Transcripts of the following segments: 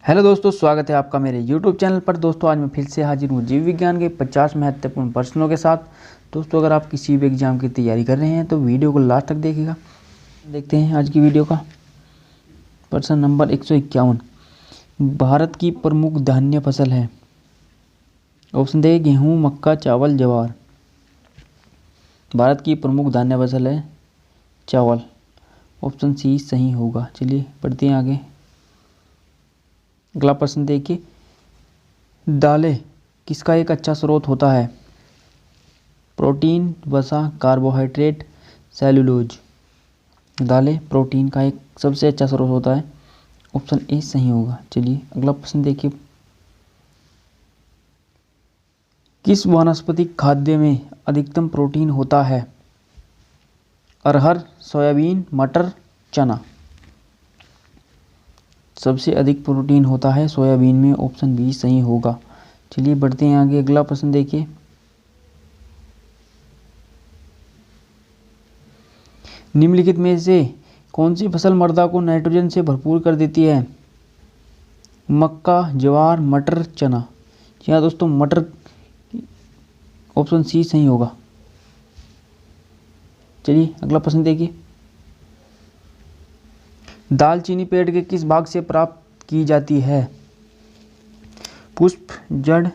Hello दोस्तों, स्वागत है आपका मेरे YouTube चैनल पर। दोस्तों आज मैं फिर से हाजिर हूँ जीव विज्ञान के 50 महत्वपूर्ण प्रश्नों के साथ। दोस्तों अगर आप किसी भी एग्जाम की तैयारी कर रहे हैं तो वीडियो को लास्ट तक देखिएगा। देखते हैं आज की वीडियो का प्रश्न नंबर 151। भारत की प्रमुख धान्य फसल है। ऑप्शन दे गेहूँ, मक्का, चावल, ज्वार। भारत की प्रमुख धान्य फसल है चावल। ऑप्शन सी सही होगा। चलिए पढ़ते हैं आगे। अगला प्रश्न देखिए, दालें किसका एक अच्छा स्रोत होता है? प्रोटीन, वसा, कार्बोहाइड्रेट, सेलुलोज। दालें प्रोटीन का एक सबसे अच्छा स्रोत होता है। ऑप्शन ए सही होगा। चलिए अगला प्रश्न देखिए, किस वानस्पतिक खाद्य में अधिकतम प्रोटीन होता है? अरहर, सोयाबीन, मटर, चना। सबसे अधिक प्रोटीन होता है सोयाबीन में। ऑप्शन बी सही होगा। चलिए बढ़ते हैं आगे। अगला प्रश्न देखिए, निम्नलिखित में से कौन सी फसल मृदा को नाइट्रोजन से भरपूर कर देती है? मक्का, ज्वार, मटर, चना। जी हाँ दोस्तों, मटर। ऑप्शन सी सही होगा। चलिए अगला प्रश्न देखिए, दालचीनी पेड़ के किस भाग से प्राप्त की जाती है? पुष्प, जड़,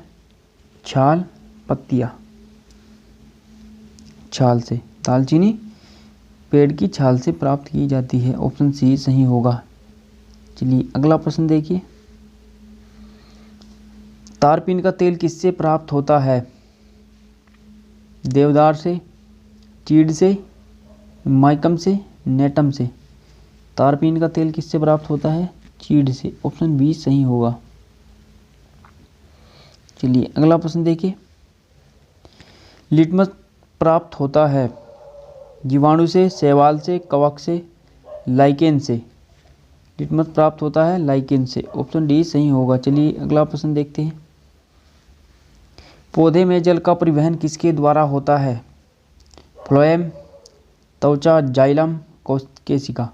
छाल, पत्तियां। छाल से। दालचीनी पेड़ की छाल से प्राप्त की जाती है। ऑप्शन सी सही होगा। चलिए अगला प्रश्न देखिए, तारपीन का तेल किससे प्राप्त होता है? देवदार से, चीड़ से, माइकम से, नेटम से। तारपीन का तेल किससे प्राप्त होता है? चीड़ से। ऑप्शन बी सही होगा। चलिए अगला प्रश्न देखिए, लिटमस प्राप्त होता है जीवाणु से, शैवाल से, कवक से, लाइकेन से। लिटमस प्राप्त होता है लाइकेन से। ऑप्शन डी सही होगा। चलिए अगला प्रश्न देखते हैं, पौधे में जल का परिवहन किसके द्वारा होता है? फ्लोएम, त्वचा, जाइलम, केशिका।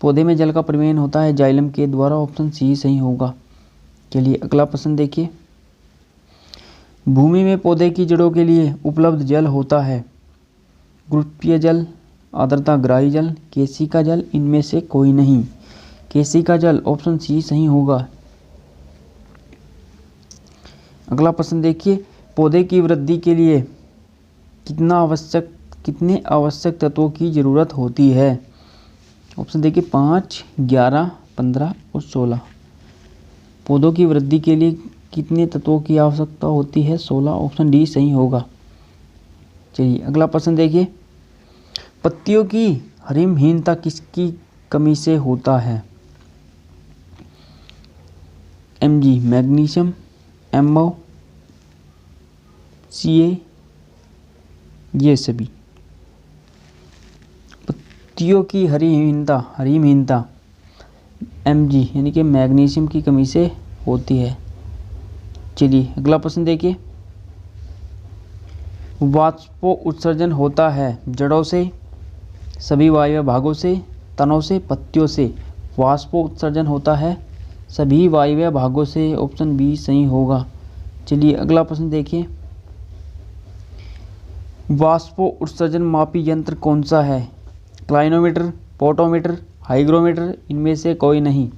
पौधे में जल का परिवहन होता है जाइलम के द्वारा। ऑप्शन सी सही होगा। चलिए अगला प्रश्न देखिए, भूमि में पौधे की जड़ों के लिए उपलब्ध जल होता है गुरुत्वीय जल, आर्द्रताग्राही जल, केशिका जल, इनमें से कोई नहीं। केशिका जल। ऑप्शन सी सही होगा। अगला प्रश्न देखिए, पौधे की वृद्धि के लिए कितने आवश्यक तत्वों की जरूरत होती है? ऑप्शन देखिए 5, 11, 15 और 16। पौधों की वृद्धि के लिए कितने तत्वों की आवश्यकता होती है? 16। ऑप्शन डी सही होगा। चलिए अगला प्रश्न देखिए, पत्तियों की हरिमहीनता किसकी कमी से होता है? Mg मैग्नीशियम, MO, Ca, ये सभी। पत्तियों की हरिमहीनता Mg यानी कि मैग्नीशियम की कमी से होती है। चलिए अगला प्रश्न देखिए, वाष्पो उत्सर्जन होता है जड़ों से, सभी वायव्य भागों से, तनों से, पत्तियों से। वाष्पो उत्सर्जन होता है सभी वायव्य भागों से। ऑप्शन बी सही होगा। चलिए अगला प्रश्न देखिए, वाष्पो उत्सर्जन मापी यंत्र कौन सा है? क्लाइनोमीटर, पोटोमीटर, हाइग्रोमीटर, इनमें से कोई नहीं।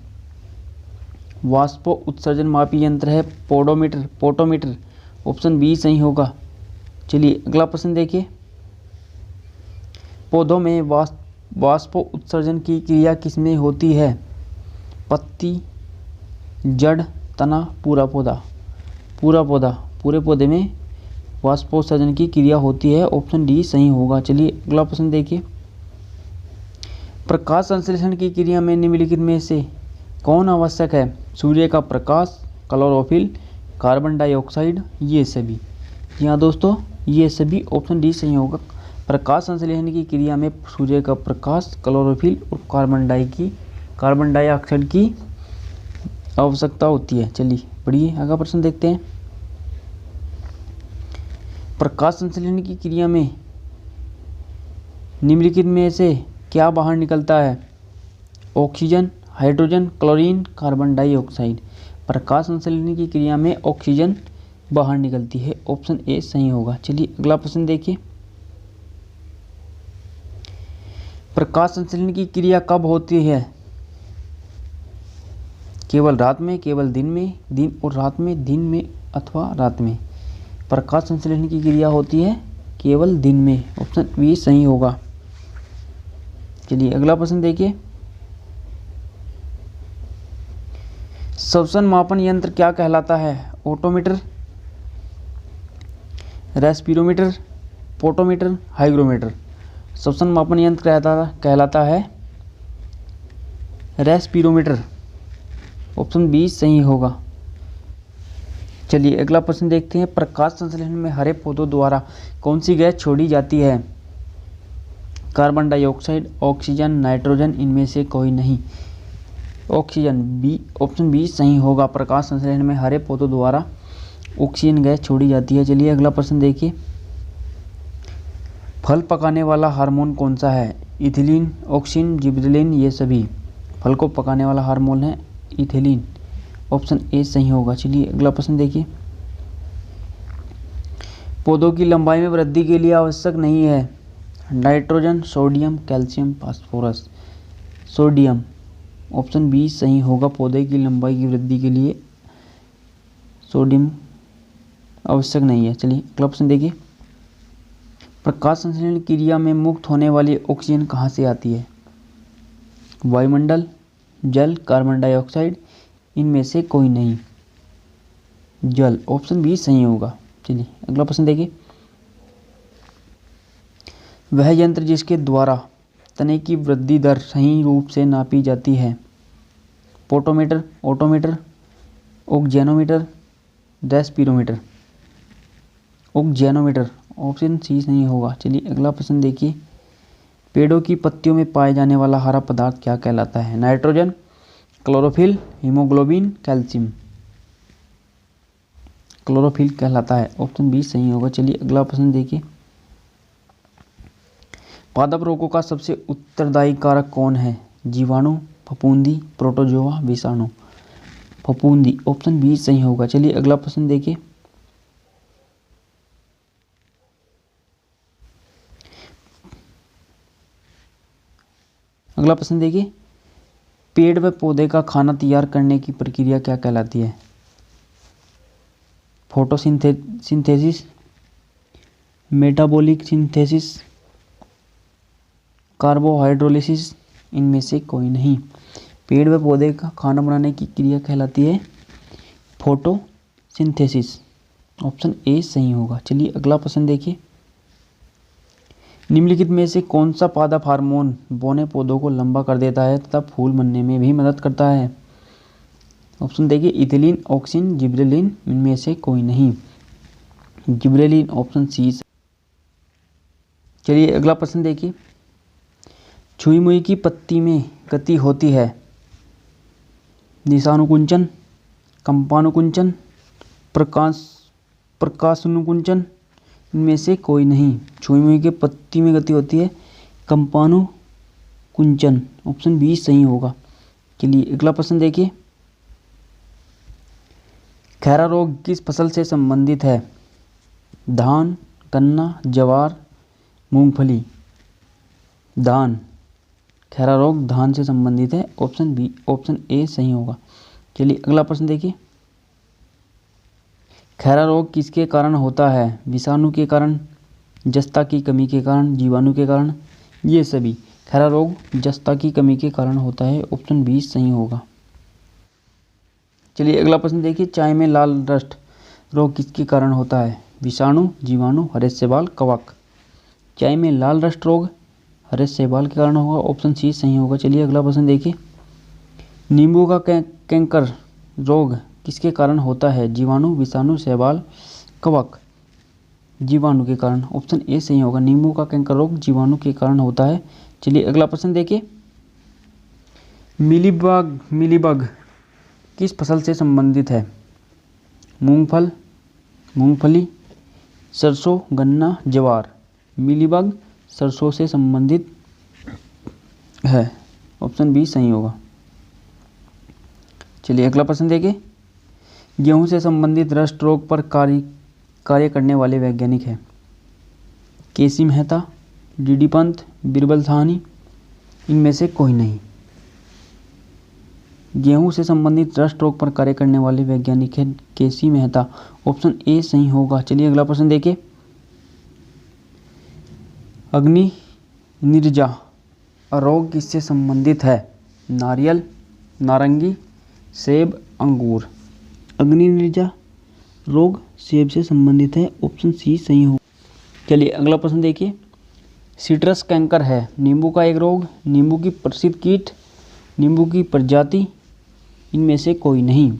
वाष्पो उत्सर्जन मापी यंत्र है पोटोमीटर। ऑप्शन बी सही होगा। चलिए अगला प्रश्न देखिए, पौधों में वाष्पो उत्सर्जन की क्रिया किसमें होती है? पत्ती, जड़, तना, पूरा पौधा। पूरे पौधे में वाष्पोत्सर्जन की क्रिया होती है। ऑप्शन डी सही होगा। चलिए अगला प्रश्न देखिए, प्रकाश संश्लेषण की क्रिया में निम्नलिखित में से कौन आवश्यक है? सूर्य का प्रकाश, क्लोरोफिल, कार्बन डाइऑक्साइड, ये सभी। जी हाँ दोस्तों, ये सभी। ऑप्शन डी सही होगा। प्रकाश संश्लेषण की क्रिया में सूर्य का प्रकाश, क्लोरोफिल और कार्बन डाइऑक्साइड की आवश्यकता होती है। चलिए पढ़िए अगला प्रश्न देखते हैं, प्रकाश संश्लेषण की क्रिया में निम्नलिखित में से क्या बाहर निकलता है? Oxygen, hydrogen, chlorine, carbon dioxide. प्रकाश संश्लेषण की क्रिया में ऑक्सीजन बाहर निकलती है, ऑप्शन ए सही होगा। चलिए अगला प्रश्न देखिए, प्रकाश संश्लेषण की क्रिया कब होती है? केवल रात में, केवल दिन में, दिन और रात में, दिन में अथवा रात में। प्रकाश संश्लेषण की क्रिया होती है केवल दिन में, ऑप्शन बी सही होगा। चलिए अगला प्रश्न देखिए, श्वसन मापन यंत्र क्या कहलाता है? Autometer, respirometer, potometer, hygrometer. श्वसन मापन यंत्र कहलाता है रेस्पिरोमीटर, ऑप्शन बी सही होगा। चलिए अगला प्रश्न देखते हैं, प्रकाश संश्लेषण में हरे पौधों द्वारा कौन सी गैस छोड़ी जाती है? कार्बन डाइऑक्साइड, ऑक्सीजन, नाइट्रोजन, इनमें से कोई नहीं। ऑक्सीजन, बी, ऑप्शन बी सही होगा। प्रकाश संश्लेषण में हरे पौधों द्वारा ऑक्सीजन गैस छोड़ी जाती है। चलिए अगला प्रश्न देखिए, फल पकाने वाला हार्मोन कौन सा है? इथिलीन, ऑक्सिन, जिबरेलिन, ये सभी। फल को पकाने वाला हार्मोन है इथिलीन, ऑप्शन ए सही होगा। चलिए अगला प्रश्न देखिए, पौधों की लंबाई में वृद्धि के लिए आवश्यक नहीं है? Nitrogen, sodium, calcium, phosphorus. Sodium, option B सही होगा। पौधे की लंबाई की वृद्धि के लिए सोडियम आवश्यक नहीं है। चलिए अगला प्रश्न देखिए, प्रकाश संश्लेषण क्रिया में मुक्त होने वाली ऑक्सीजन कहाँ से आती है? वायुमंडल, जल, कार्बन डाइऑक्साइड, इनमें से कोई नहीं। जल, ऑप्शन बी सही होगा। चलिए अगला प्रश्न देखिए, वह यंत्र जिसके द्वारा तने की वृद्धि दर सही रूप से नापी जाती है? Potometer, autometer, auxanometer, respirometer. Auxanometer, option C सही होगा। चलिए अगला प्रश्न देखिए, पेड़ों की पत्तियों में पाए जाने वाला हरा पदार्थ क्या कहलाता है? Nitrogen, chlorophyll, haemoglobin, calcium. Chlorophyll कहलाता है, ऑप्शन बी सही होगा। चलिए अगला प्रश्न देखिए, पादप रोगों का सबसे उत्तरदायी कारक कौन है? जीवाणु, फफूंदी, प्रोटोजोआ, विषाणु। फफूंदी, ऑप्शन बी सही होगा। चलिए अगला प्रश्न देखिए, अगला प्रश्न देखिए, पेड़ व पौधे का खाना तैयार करने की प्रक्रिया क्या कहलाती है? फोटोसिंथेसिस, मेटाबॉलिक सिंथेसिस, कार्बोहाइड्रोलिसिस, इनमें से कोई नहीं। पेड़ व पौधे का खाना बनाने की क्रिया कहलाती है फोटोसिंथेसिस, ऑप्शन ए सही होगा। चलिए अगला प्रश्न देखिए, निम्नलिखित में से कौन सा पादप हार्मोन बौने पौधों को लंबा कर देता है तथा फूल बनने में भी मदद करता है? ऑप्शन देखिए, इथिलीन, ऑक्सिन, जिबरेलिन, इनमें से कोई नहीं। Gibberellin, option C. चलिए अगला प्रश्न देखिए, छुई मुई की पत्ती में गति होती है? दिशानुकुंचन, कंपानुकुंचन, प्रकाशानुकुंचन, इनमें से कोई नहीं। छुई मुई के पत्ती में गति होती है कंपानुकुंचन, ऑप्शन बी सही होगा। चलिए अगला प्रश्न देखिए, खैरा रोग किस फसल से संबंधित है? धान, गन्ना, ज्वार, मूंगफली। धान, खैरा रोग धान से संबंधित है, ऑप्शन बी, ऑप्शन ए सही होगा। चलिए अगला प्रश्न देखिए, खैरा रोग किसके कारण होता है? विषाणु के कारण, जस्ता की कमी के कारण, जीवाणु के कारण, ये सभी। खैरा रोग जस्ता की कमी के कारण होता है, ऑप्शन बी सही होगा। चलिए अगला प्रश्न देखिए, चाय में लाल रस्ट रोग किसके कारण होता है? विषाणु, जीवाणु, हरे शैवाल, कवक। चाय में लाल रस्ट रोग हरे शैवाल के कारण होगा, ऑप्शन सी सही होगा। चलिए अगला प्रश्न देखिए, नींबू का कैंकर रोग किसके कारण होता है? जीवाणु, विषाणु, शैवाल, कवक। जीवाणु के कारण, ऑप्शन ए सही होगा। नींबू का कैंकर रोग जीवाणु के कारण होता है। चलिए अगला प्रश्न देखिए, मिलीबग किस फसल से संबंधित है? मूंगफल, मूंगफली, सरसों, गन्ना, ज्वार। मिलीबग सरसों से संबंधित है, ऑप्शन बी सही होगा। चलिए अगला प्रश्न देखिए, गेहूं से संबंधित रस्ट रोग पर कार्य करने वाले वैज्ञानिक हैं? केसी मेहता, डीडी पंत, बीरबल साहनी, इनमें से कोई नहीं। गेहूं से संबंधित रस्ट रोग पर कार्य करने वाले वैज्ञानिक हैं केसी मेहता, ऑप्शन ए सही होगा। चलिए अगला प्रश्न देखिए, अग्नि निर्जा रोग किससे संबंधित है? नारियल, नारंगी, सेब, अंगूर। अग्नि निर्जा रोग सेब से संबंधित है, ऑप्शन सी सही हो। चलिए अगला प्रश्न देखिए, सिट्रस कैंकर है नींबू का एक रोग, नींबू की प्रसिद्ध कीट, नींबू की प्रजाति, इनमें से कोई नहीं।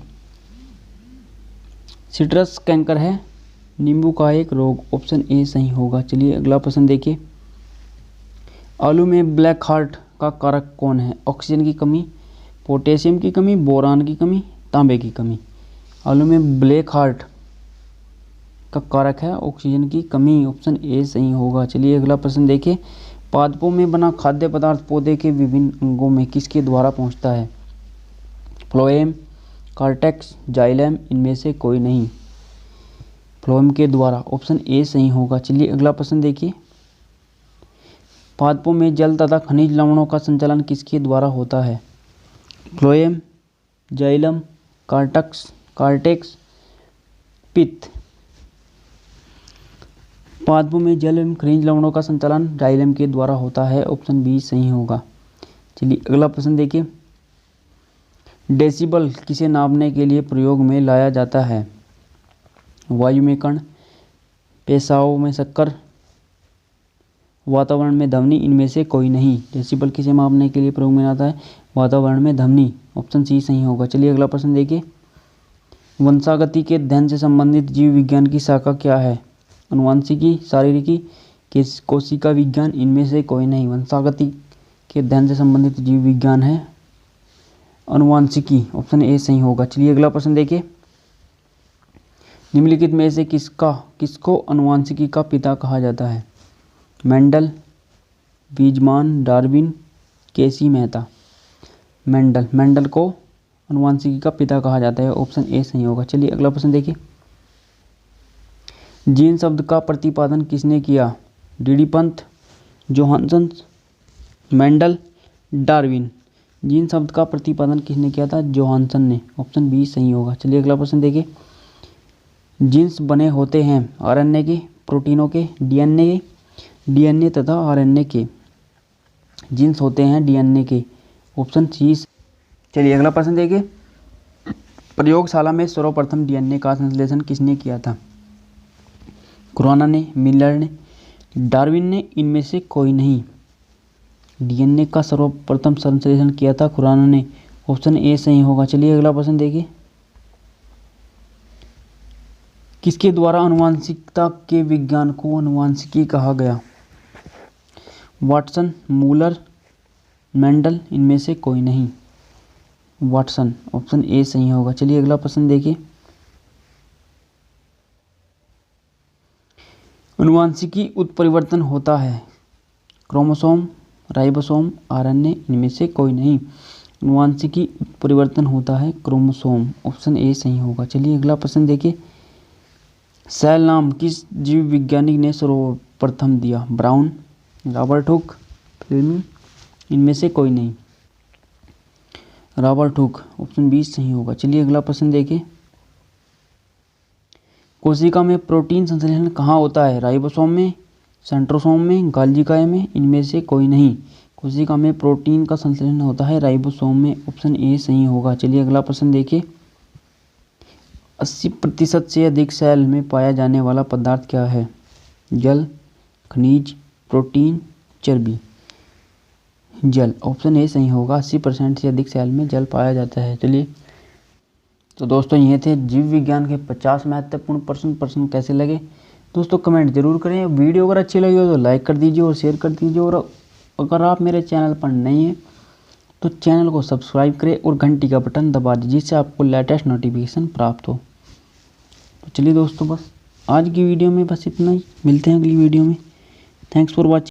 सिट्रस कैंकर है नींबू का एक रोग, ऑप्शन ए सही होगा। चलिए अगला प्रश्न देखिए, आलू में ब्लैक हार्ट का कारक कौन है? ऑक्सीजन की कमी, पोटेशियम की कमी, बोरान की कमी, तांबे की कमी। आलू में ब्लैक हार्ट का कारक है ऑक्सीजन की कमी, ऑप्शन ए सही होगा। चलिए अगला प्रश्न देखिए, पादपों में बना खाद्य पदार्थ पौधे के विभिन्न अंगों में किसके द्वारा पहुंचता है? फ्लोएम, कार्टेक्स, जाइलम, इनमें से कोई नहीं। फ्लोएम के द्वारा, ऑप्शन ए सही होगा। चलिए अगला प्रश्न देखिए, पादपों में जल तथा खनिज लवणों का संचालन किसके द्वारा होता है? फ्लोएम, जाइलम, कार्टेक्स, पित्त। पादपों में जल एवं खनिज लवणों का संचालन जाइलम के द्वारा होता है, ऑप्शन बी सही होगा। चलिए अगला प्रश्न देखिए, डेसिबल किसे नापने के लिए प्रयोग में लाया जाता है? वायु में कण, पेशाब में शक्कर, वातावरण में ध्वनि, इनमें से कोई नहीं। डेसिबल किसे मापने के लिए प्रयोग में आता है? वातावरण में ध्वनि, ऑप्शन सी सही होगा। चलिए अगला प्रश्न देखिए, वंशागति के अध्ययन से संबंधित जीव विज्ञान की शाखा क्या है? अनुवांशिकी, शारीरिकी, कोशिका विज्ञान, इनमें से कोई नहीं। वंशागति के अध्ययन से संबंधित जीव विज्ञान है अनुवांशिकी, ऑप्शन ए सही होगा। चलिए अगला प्रश्न देखिए, निम्नलिखित में से किसको अनुवांशिकी का पिता कहा जाता है? मेंडल, वीजमान, डार्विन, केसी मेहता। मेंडल को अनुवांशिकी का पिता कहा जाता है, ऑप्शन ए सही होगा। चलिए अगला प्रश्न देखिए, जीन शब्द का प्रतिपादन किसने किया? DD Pant, Johansson, Mendel, Darwin. Gene शब्द का प्रतिपादन किसने किया था? जोहानसन ने, ऑप्शन बी सही होगा। चलिए अगला प्रश्न देखिए, जीन्स बने होते हैं आरएनए के, प्रोटीनों के, डीएनए तथा आरएनए के। जीन्स होते हैं डीएनए के, ऑप्शन सी। चलिए अगला प्रश्न देखिए, प्रयोगशाला में सर्वप्रथम डीएनए का संश्लेषण किसने किया था? खुराना ने, मिलर ने, डार्विन ने, इनमें से कोई नहीं। डीएनए का सर्वप्रथम संश्लेषण किया था खुराना ने, ऑप्शन ए सही होगा। चलिए अगला प्रश्न देखिए, किसके द्वारा आनुवंशिकता के विज्ञान को आनुवंशिकी कहा गया? वाटसन, मूलर, मेंडल, इनमें से कोई नहीं। वाटसन, ऑप्शन ए सही होगा। चलिए अगला प्रश्न देखिए, आनुवंशिकी उत्परिवर्तन होता है क्रोमोसोम, राइबोसोम, आरएनए, इनमें से कोई नहीं। आनुवंशिकी उत्परिवर्तन होता है क्रोमोसोम, ऑप्शन ए सही होगा। चलिए अगला प्रश्न देखिए, सेल नाम किस जीव वैज्ञानिक ने सर्वप्रथम दिया? ब्राउन, रॉबर्ट हुक, फ्लेमिंग, इनमें से कोई नहीं। रॉबर्ट हुक, ऑप्शन बी सही होगा। चलिए अगला प्रश्न देखिए, कोशिका में प्रोटीन संश्लेषण कहाँ होता है? राइबोसोम में, सेंट्रोसोम में, गाल्जिका में, इनमें से कोई नहीं। कोशिका में प्रोटीन का संश्लेषण होता है राइबोसोम में, ऑप्शन ए सही होगा। चलिए अगला प्रश्न देखिए, 80% से अधिक सेल में पाया जाने वाला पदार्थ क्या है? जल, खनिज, प्रोटीन, चर्बी। जल, ऑप्शन ए सही होगा। 80% से अधिक सेल में जल पाया जाता है। चलिए तो दोस्तों ये थे जीव विज्ञान के 50 महत्वपूर्ण प्रश्न कैसे लगे दोस्तों कमेंट जरूर करें। वीडियो अगर अच्छी लगी हो तो लाइक कर दीजिए और शेयर कर दीजिए, और अगर आप मेरे चैनल पर नए हैं तो चैनल को सब्सक्राइब करें और घंटी का बटन दबा दीजिए जिससे आपको लेटेस्ट नोटिफिकेशन प्राप्त हो। तो चलिए दोस्तों बस आज की वीडियो में बस इतना ही, मिलते हैं अगली वीडियो में। Thanks for watching.